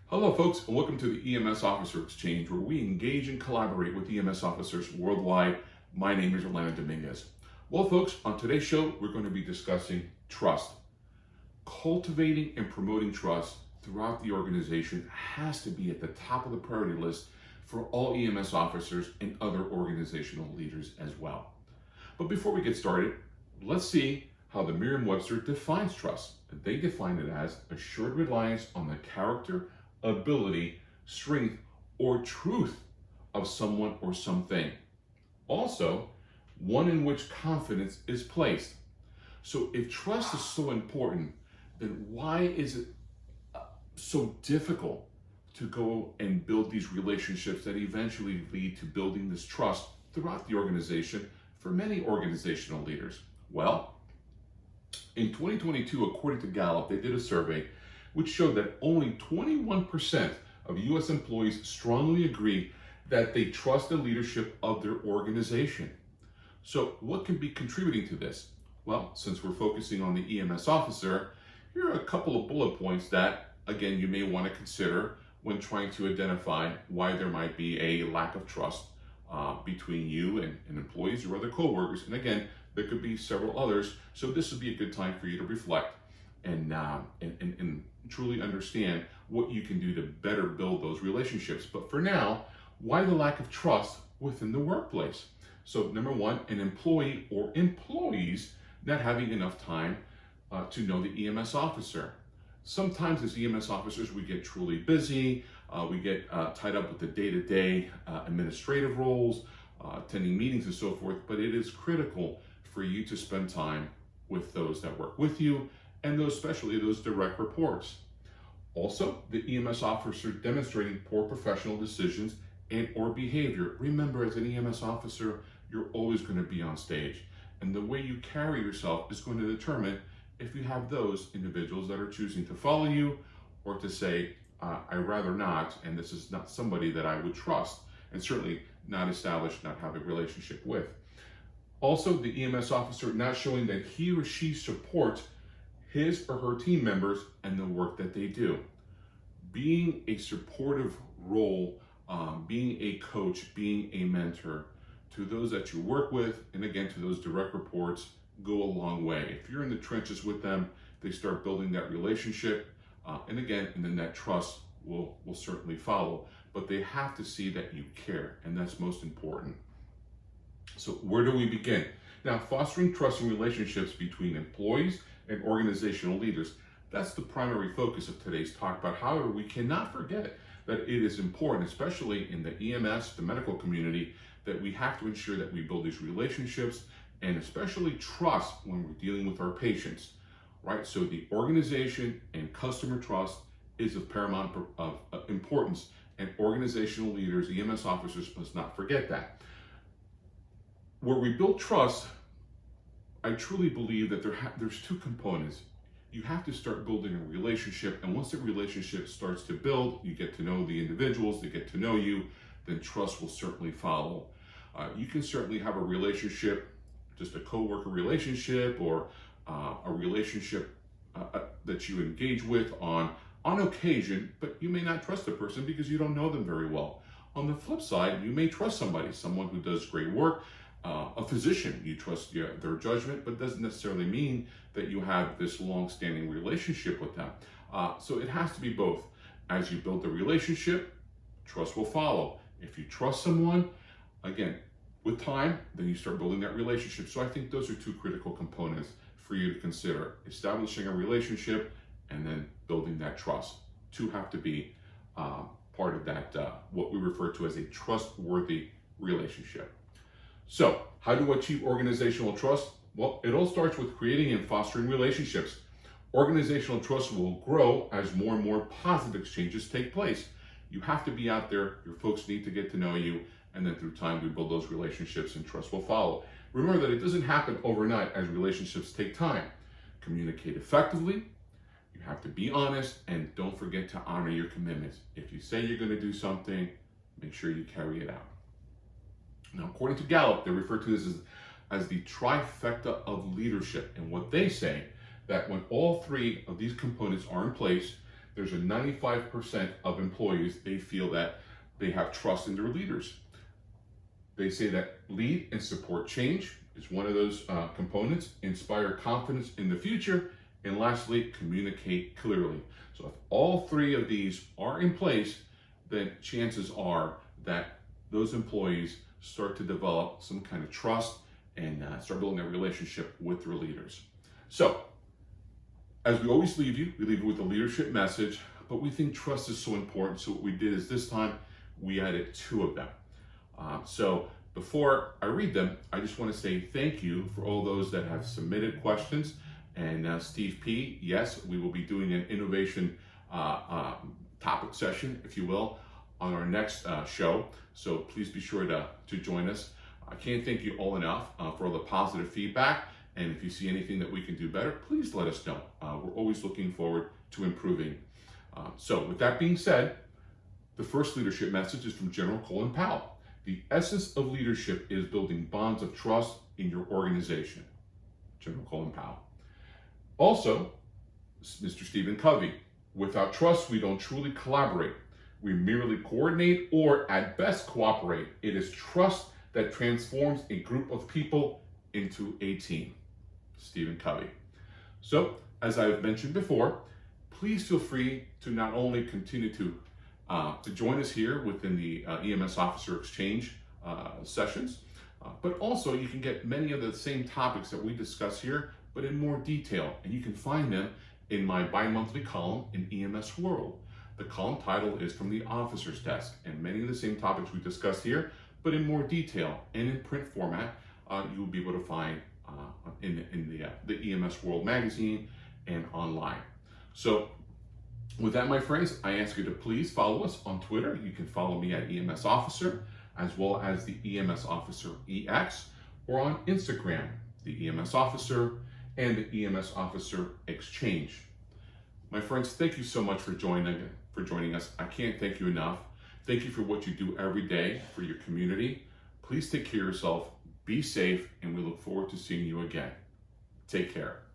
Hello folks, and welcome to the EMS Officer Exchange, where we engage and collaborate with EMS officers worldwide. My name is Orlando Dominguez. Well folks, on today's show, we're going to be discussing trust. Cultivating and promoting trust throughout the organization has to be at the top of the priority list for all EMS officers and other organizational leaders as well. But before we get started, let's see how the Merriam-Webster defines trust. They define it as assured reliance on the character, ability, strength, or truth of someone or something. Also, one in which confidence is placed. So if trust is so important, then why is it so difficult to go and build these relationships that eventually lead to building this trust throughout the organization for many organizational leaders? Well, in 2022, according to Gallup, they did a survey which showed that only 21% of U.S. employees strongly agree that they trust the leadership of their organization. So what can be contributing to this? Well, since we're focusing on the EMS officer, here are a couple of bullet points that, again, you may want to consider when trying to identify why there might be a lack of trust between you and employees or other coworkers. And again, there could be several others. So this would be a good time for you to reflect and truly understand what you can do to better build those relationships. But for now, why the lack of trust within the workplace? So number one, an employee or employees not having enough time to know the EMS officer. Sometimes as EMS officers, we get truly busy. We get tied up with the day-to-day administrative roles, attending meetings and so forth, but it is critical for you to spend time with those that work with you and those, especially those direct reports. Also, the EMS officer demonstrating poor professional decisions and or behavior. Remember, as an EMS officer, you're always going to be on stage, and the way you carry yourself is going to determine if you have those individuals that are choosing to follow you or to say, I'd rather not, and this is not somebody that I would trust, and certainly not establish, not have a relationship with. Also, the EMS officer not showing that he or she supports his or her team members and the work that they do. Being a supportive role, being a coach, being a mentor to those that you work with, and again, to those direct reports, go a long way. If you're in the trenches with them, they start building that relationship, and then that trust will certainly follow. But they have to see that you care, and that's most important. So where do we begin? Now, fostering trust and relationships between employees and organizational leaders, that's the primary focus of today's talk. But however, we cannot forget that it is important, especially in the EMS, the medical community, that we have to ensure that we build these relationships and especially trust when we're dealing with our patients, right? So the organization and customer trust is of paramount importance, and organizational leaders, EMS officers, must not forget that. Where we build trust, I truly believe that there's two components. You have to start building a relationship, and once the relationship starts to build, you get to know the individuals, they get to know you, then trust will certainly follow. You can certainly have a relationship, just a coworker relationship, or a relationship that you engage with on occasion, but you may not trust the person because you don't know them very well. On the flip side, you may trust someone who does great work, a physician, you trust their judgment, but doesn't necessarily mean that you have this long-standing relationship with them. So it has to be both. As you build the relationship, trust will follow. If you trust someone, again, with time, then you start building that relationship. So I think those are two critical components for you to consider: establishing a relationship and then building that trust. Two have to be part of that, what we refer to as a trustworthy relationship. So how do we achieve organizational trust? Well, it all starts with creating and fostering relationships. Organizational trust will grow as more and more positive exchanges take place. You have to be out there, your folks need to get to know you, and then through time we build those relationships and trust will follow. Remember that it doesn't happen overnight, as relationships take time. Communicate effectively, you have to be honest, and don't forget to honor your commitments. If you say you're going to do something, make sure you carry it out. Now, according to Gallup, they refer to this as the trifecta of leadership. And what they say, that when all three of these components are in place, there's a 95% of employees, they feel that they have trust in their leaders. They say that lead and support change is one of those components, inspire confidence in the future, and lastly, communicate clearly. So if all three of these are in place, then chances are that those employees start to develop some kind of trust and start building a relationship with their leaders. So, as we always leave you, we leave you with a leadership message, but we think trust is so important. So what we did is this time we added 2 of them. So before I read them, I just want to say thank you for all those that have submitted questions. And Steve P, yes, we will be doing an innovation topic session, if you will, on our next show. So please be sure to join us. I can't thank you all enough for all the positive feedback. And if you see anything that we can do better, please let us know. We're always looking forward to improving. So with that being said, the first leadership message is from General Colin Powell. The essence of leadership is building bonds of trust in your organization. General Colin Powell. Also, Mr. Stephen Covey. Without trust, we don't truly collaborate. We merely coordinate or at best cooperate. It is trust that transforms a group of people into a team. Stephen Covey. So, as I've mentioned before, please feel free to not only continue to join us here within the EMS Officer Exchange sessions, but also you can get many of the same topics that we discuss here, but in more detail. And you can find them in my bi-monthly column in EMS World. The column title is From the Officer's Desk, and many of the same topics we discussed here, but in more detail and in print format, you will be able to find in the EMS World magazine and online. So with that, my friends, I ask you to please follow us on Twitter. You can follow me at EMS Officer, as well as the EMS Officer EX, or on Instagram, the EMS Officer and the EMS Officer Exchange. My friends, thank you so much for joining us. I can't thank you enough. Thank you for what you do every day for your community. Please take care of yourself, be safe, and we look forward to seeing you again. Take care.